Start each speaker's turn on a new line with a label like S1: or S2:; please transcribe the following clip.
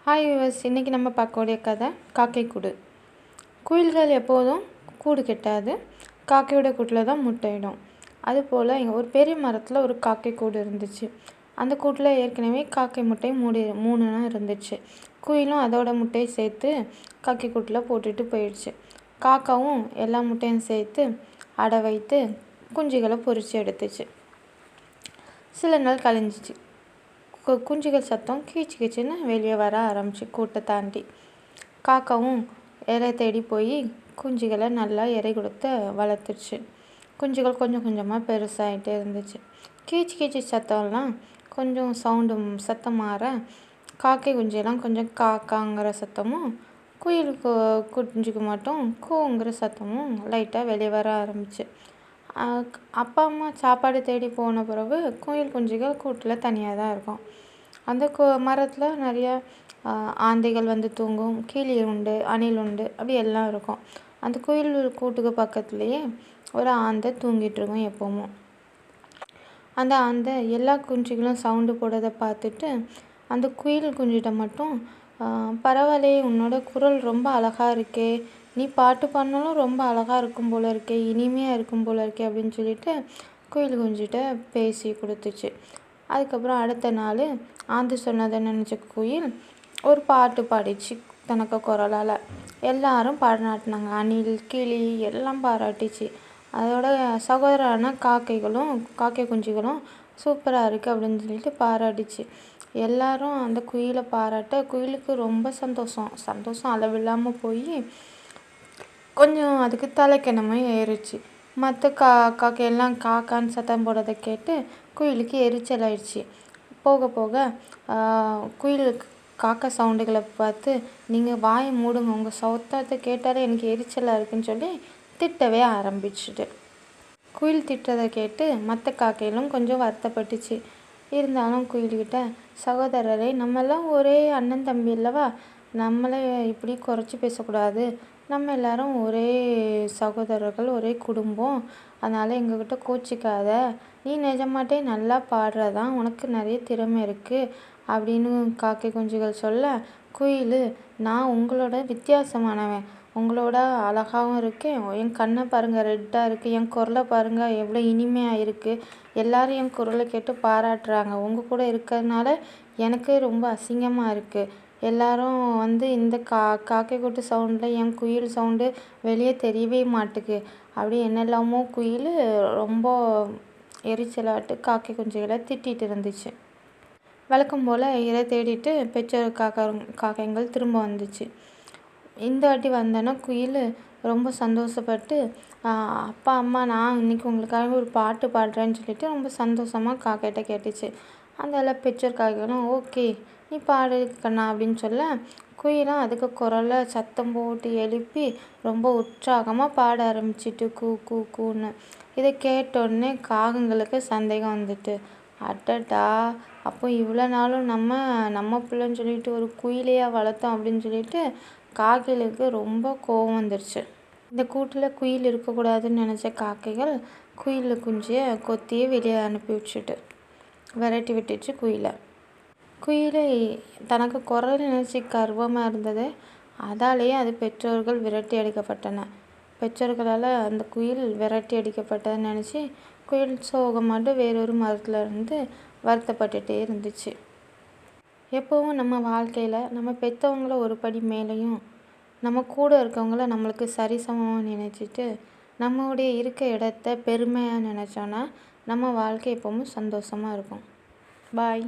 S1: Hi viewers, இன்றைக்கி நம்ம பார்க்கக்கூடிய கதை காக்கை கூடு. குயில்கள் எப்போதும் கூடு கட்டாது, காக்கையோட கூட்டில் தான் முட்டையிடும். அதுபோல் இங்கே ஒரு பெரிய மரத்தில் ஒரு காக்கை கூடு இருந்துச்சு. அந்த கூட்டில் ஏற்கனவே காக்கை முட்டை 3 இருந்துச்சு. குயிலும் அதோட முட்டையை சேர்த்து காக்கை கூட்டில் போட்டுட்டு போயிடுச்சு. காக்காவும் எல்லா முட்டையும் சேர்த்து அடை வைத்து குஞ்சுகளை பொரித்து எடுத்துச்சு. சில நாள் கழிஞ்சிச்சு. குஞ்சுகள் சத்தம் கீச்சு கீச்சுன்னு வெளியே வர ஆரம்பிச்சு. கூட்டை தாண்டி காக்காவும் இறை தேடி போய் குஞ்சுகளை நல்லா இறை கொடுத்து வளர்த்துருச்சு. குஞ்சுகள் கொஞ்சம் கொஞ்சமாக பெருசாகிட்டே இருந்துச்சு. கீச்சு கீச்சு சத்தம்லாம் கொஞ்சம் சத்தம் மாற காக்கை குஞ்செல்லாம் கொஞ்சம் காக்காங்கிற சத்தமும், குயில் குஞ்சுக்கு மட்டும் கூங்கிற சத்தமும் லைட்டாக வெளியே வர ஆரம்பிச்சு. அப்பா அம்மா சாப்பாடு தேடி போன பிறகு குயில் குஞ்சுகள் கூட்டில் தனியாக தான் இருக்கும். அந்த மரத்தில் நிறையா ஆந்தைகள் வந்து தூங்கும், கிளி உண்டு, அணில் உண்டு, அப்படி எல்லாம் இருக்கும். அந்த குயில் கூட்டுக்கு பக்கத்துலேயே ஒரு ஆந்தை தூங்கிட்டு இருக்கும் எப்போவும். அந்த ஆந்தை எல்லா குஞ்சுகளும் சவுண்டு போடுறதை பார்த்துட்டு அந்த குயில் குஞ்சிட்ட மட்டும் பரவாயில்லையே, உன்னோட குரல் ரொம்ப அழகாக இருக்கே, நீ பாட்டு பாடினாலும் ரொம்ப அழகாக இருக்கும் போல இருக்கே, இனிமையாக இருக்கும் போல இருக்கே அப்படின்னு சொல்லிட்டு குயில் குஞ்சிட்ட பேசி கொடுத்துச்சு. அதுக்கப்புறம் அடுத்த நாள் ஆந்தை சொன்னதை நினச்ச குயில் ஒரு பாட்டு பாடிச்சு தனக்கு குரலால். எல்லாரும் பாராட்டினாங்க. அணில், கிளி எல்லாம் பாராட்டிச்சு. அதோட சகோதரான காக்கை குஞ்சுகளும் சூப்பராக இருக்குது அப்படின்னு சொல்லிட்டு பாராட்டிச்சு. எல்லாரும் அந்த குயிலை பாராட்ட குயிலுக்கு ரொம்ப சந்தோஷம் அளவில்லாமல் போய் கொஞ்சம் அதுக்கு தலைக்கிணமே ஏறிச்சு. மற்ற காக்கையெல்லாம் காக்கான்னு சத்தம் போடுறதை கேட்டு குயிலுக்கு எரிச்சல் ஆயிடுச்சு. போக போக குயிலுக்கு காக்கா சவுண்டுகளை பார்த்து, நீங்கள் வாயை மூடுங்க, உங்கள் சத்தத்தை கேட்டாலே எனக்கு எரிச்சலாக இருக்குன்னு சொல்லி திட்டவே ஆரம்பிச்சுட்டு. குயில் திட்டதை கேட்டு மற்ற காக்கையிலும் கொஞ்சம் வருத்தப்பட்டுச்சு. இருந்தாலும் குயில்கிட்ட, சகோதரரை, நம்மெல்லாம் ஒரே அண்ணன் தம்பி இல்லவா, நம்மளை இப்படி குறைச்சி பேசக்கூடாது, நம்ம எல்லாரும் ஒரே சகோதரர்கள், ஒரே குடும்பம், அதனால் எங்ககிட்ட கோச்சிக்காத, நீ நிஜமாட்டே நல்லா பாடுறதான், உனக்கு நிறைய திறமை இருக்குது அப்படின்னு காக்கை குஞ்சுகள் சொல்ல, குயில், நான் உங்களோட வித்தியாசமானவன், உங்களோட அழகாகவும் இருக்கேன், என் கண்ணை பாருங்கள் ரெட்டாக இருக்குது, என் குரலை பாருங்கள் எவ்வளோ இனிமையாக இருக்குது, எல்லோரும் என் குரலை கேட்டு பாராட்டுறாங்க, உங்கள் கூட இருக்கிறதுனால எனக்கு ரொம்ப அசிங்கமாக இருக்குது, எல்லாரும் வந்து இந்த காக்கை கூட்டு சவுண்டில் என் குயில் சவுண்டு வெளியே தெரியவே மாட்டுக்கு அப்படி என்னெல்லாமோ குயில் ரொம்ப எரிச்சலாட்டு காக்கை குஞ்சுகளை திட்டிகிட்டு இருந்துச்சு. வழக்கம் போல் இறை தேடிட்டு பெற்றோர் காக்கைங்கள் திரும்ப வந்துச்சு. இந்த வாட்டி வந்தோன்னா குயில் ரொம்ப சந்தோஷப்பட்டு, அப்பா அம்மா, நான் இன்றைக்கி உங்களுக்காக ஒரு பாட்டு பாடுறேன்னு சொல்லிட்டு ரொம்ப சந்தோஷமாக காக்கைகிட்ட கேட்டுச்சு. அந்த பெற்றோர் காக்கைகளும், ஓகே நீ பாடு கண்ணா அப்படின்னு சொல்ல, குயிலும் அதுக்கு குரலை சத்தம் போட்டு எழுப்பி ரொம்ப உற்சாகமாக பாட ஆரம்பிச்சிட்டு கூ கூ கூன்னு. இதை கேட்டோடனே காகங்களுக்கு சந்தேகம் வந்துட்டு, அடடா, அப்போ இவ்வளோ நாளும் நம்ம பிள்ளைன்னு சொல்லிட்டு ஒரு குயிலையாக வளர்த்தோம் அப்படின்னு சொல்லிட்டு காக்கைகளுக்கு ரொம்ப கோபம் வந்துடுச்சு. இந்த கூட்டில் குயில் இருக்கக்கூடாதுன்னு நினச்ச காக்கைகள் குயில் குஞ்சியை கொத்தியே வெளியே அனுப்பி விரட்டி விட்டுச்சு குயிலை. குயிலை தனக்கு குரல் நினச்சி கர்வமாக இருந்தது, அதாலேயே அது பெற்றோர்கள் விரட்டி அடிக்கப்பட்டன. பெற்றோர்களால் அந்த குயில் விரட்டி அடிக்கப்பட்டதை நினச்சி குயில் சோகமாட்டு வேறொரு மரத்தில் இருந்து வருத்தப்பட்டுட்டே இருந்துச்சு. எப்போவும் நம்ம வாழ்க்கையில் நம்ம பெற்றவங்கள ஒரு படி மேலேயும் நம்ம கூட இருக்கவங்கள நம்மளுக்கு சரிசமமாக நினச்சிட்டு நம்மளுடைய இருக்க இடத்த பெருமையாக நினச்சோன்னா நம்ம வாழ்க்கை எப்போவும் சந்தோஷமாக இருக்கும். பாய்.